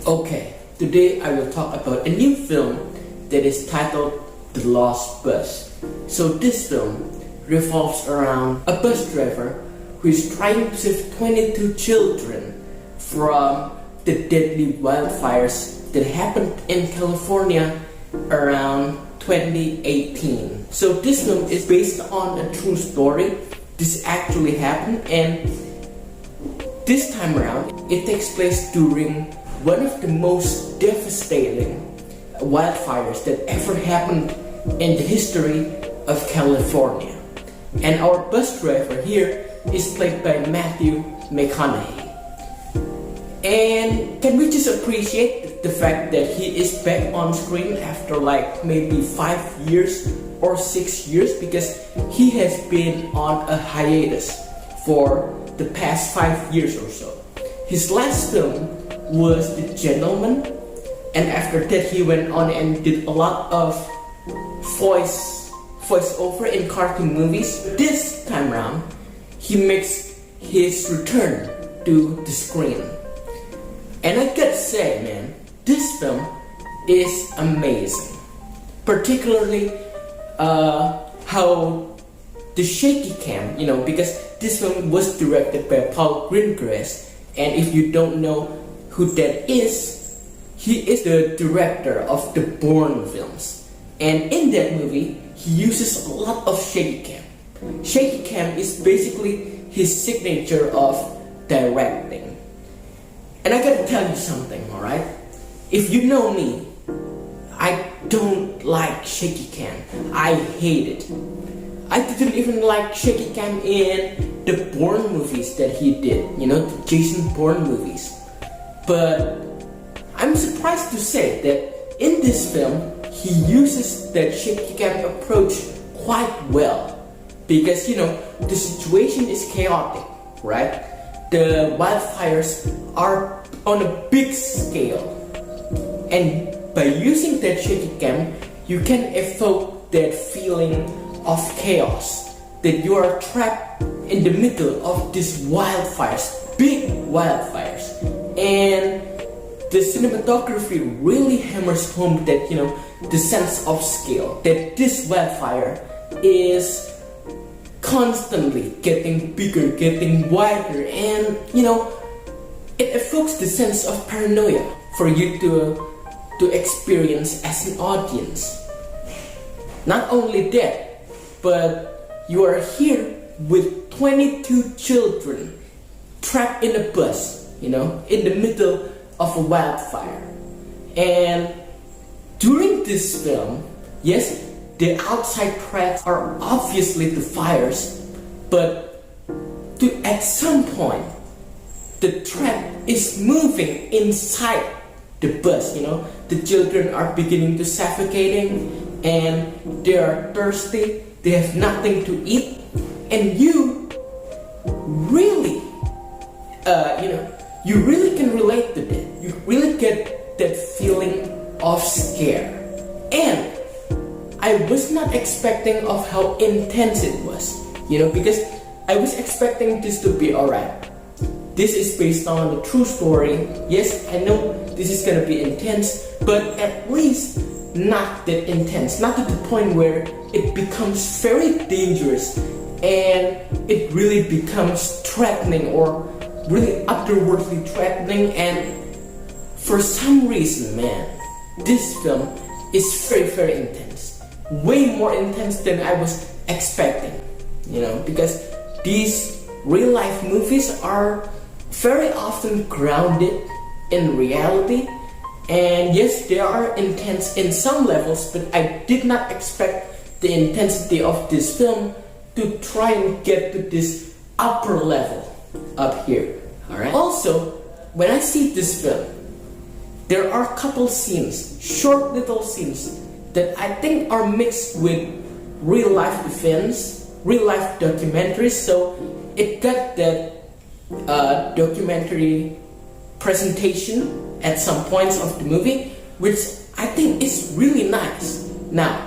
Okay, today I will talk about a new film that is titled The Lost Bus. So this film revolves around a bus driver who is trying to save 22 children from the deadly wildfires that happened in California around 2018. So this film is based on a true story. This actually happened, and this time around it takes place during one of the most devastating wildfires that ever happened in the history of California. And our bus driver here is played by Matthew McConaughey. And can we just appreciate the fact that he is back on screen after like maybe 5 years or 6 years, because he has been on a hiatus for the past 5 years or so. His last film was The Gentleman, and after that he went on and did a lot of voiceover in cartoon movies. This time around he makes his return to the screen, and I gotta say, man, this film is amazing. Particularly how the shaky cam, because this film was directed by Paul Greengrass, and if you don't know who that is, he is the director of the Bourne films. And in that movie, he uses a lot of shaky cam. Shaky cam is basically his signature of directing. And I gotta tell you something, alright? If you know me, I don't like shaky cam. I hate it. I didn't even like shaky cam in the Bourne movies that he did, the Jason Bourne movies. But I'm surprised to say that in this film, he uses that shaky cam approach quite well. Because, the situation is chaotic, right? The wildfires are on a big scale. And by using that shaky cam, you can evoke that feeling of chaos, that you are trapped in the middle of these wildfires, big wildfires. And the cinematography really hammers home that, the sense of scale, that this wildfire is constantly getting bigger, getting wider, and, it evokes the sense of paranoia for you to experience as an audience. Not only that, but you are here with 22 children trapped in a bus, in the middle of a wildfire. And during this film, yes, the outside threats are obviously the fires, but at some point, the threat is moving inside the bus, The children are beginning to suffocating, and they are thirsty, they have nothing to eat, and you really, you really can relate to that. You really get that feeling of scare. And I was not expecting of how intense it was, because I was expecting this to be alright. This is based on a true story. Yes, I know this is gonna be intense, but at least not that intense. Not to the point where it becomes very dangerous and it really becomes threatening or really otherworldly threatening. And for some reason, man, this film is very, very intense. Way more intense than I was expecting, because these real life movies are very often grounded in reality. And yes, they are intense in some levels, but I did not expect the intensity of this film to try and get to this upper level up here. Alright. Also, when I see this film, there are a couple scenes, short little scenes, that I think are mixed with real life events, real life documentaries. So it got that documentary presentation at some points of the movie, which I think is really nice. Now,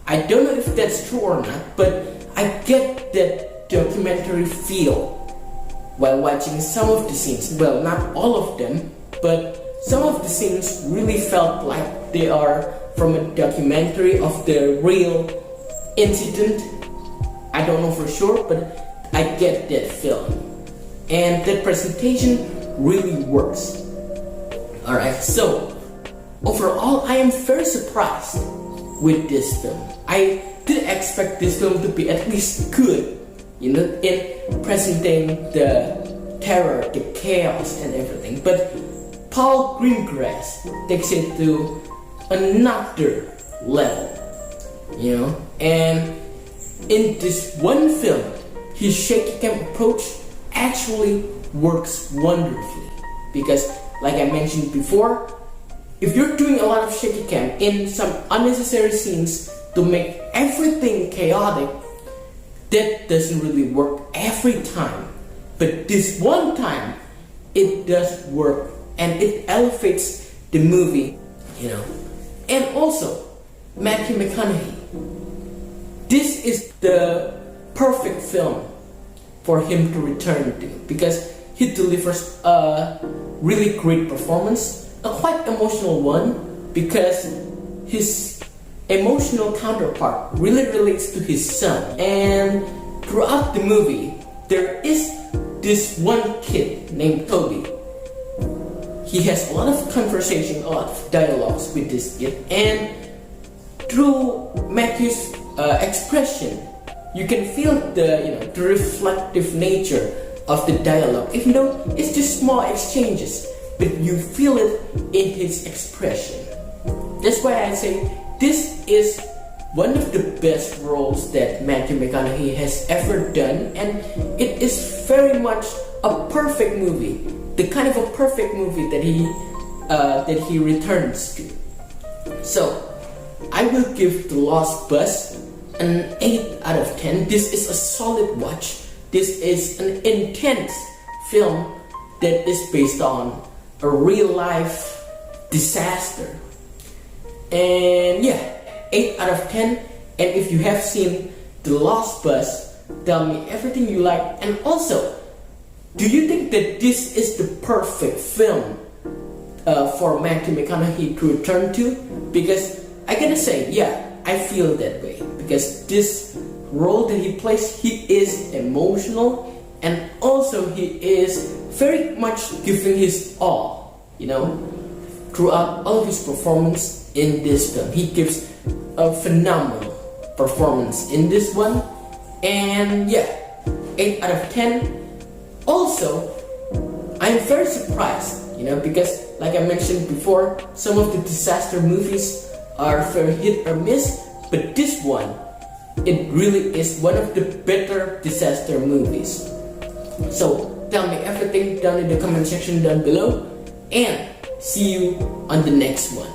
I don't know if that's true or not, but I get that documentary feel while watching some of the scenes. Well, not all of them, but some of the scenes really felt like they are from a documentary of the real incident. I don't know for sure, but I get that feeling. And that presentation really works. Alright, so overall, I am very surprised with this film. I did expect this film to be at least good, in presenting the terror, the chaos, and everything. But Paul Greengrass takes it to another level, And in this one film, his shaky cam approach actually works wonderfully. Because, like I mentioned before, if you're doing a lot of shaky cam in some unnecessary scenes to make everything chaotic, that doesn't really work every time. But this one time, it does work and it elevates the movie, And also, Matthew McConaughey. This is the perfect film for him to return to because he delivers a really great performance, a quite emotional one because his emotional counterpart really relates to his son. And throughout the movie, there is this one kid named Toby. He has a lot of conversation, a lot of dialogues with this kid, and through Matthew's expression, you can feel the reflective nature of the dialogue. Even though it's just small exchanges, but you feel it in his expression. That's why I say this is one of the best roles that Matthew McConaughey has ever done, and it is very much a perfect movie. The kind of a perfect movie that he returns to. So I will give The Lost Bus an 8 out of 10. This is a solid watch. This is an intense film that is based on a real life disaster. And 8 out of 10. And if you have seen The Lost Bus, tell me everything you like. And also, do you think that this is the perfect film for Matthew McConaughey to return to? Because I gotta say, I feel that way. Because this role that he plays, he is emotional, and also he is very much giving his all, throughout all of his performance in this film. He gives a phenomenal performance in this one, and 8 out of 10. Also, I'm very surprised, because like I mentioned before, some of the disaster movies are very hit or miss, but this one, it really is one of the better disaster movies. So, tell me everything down in the comment section down below, and see you on the next one.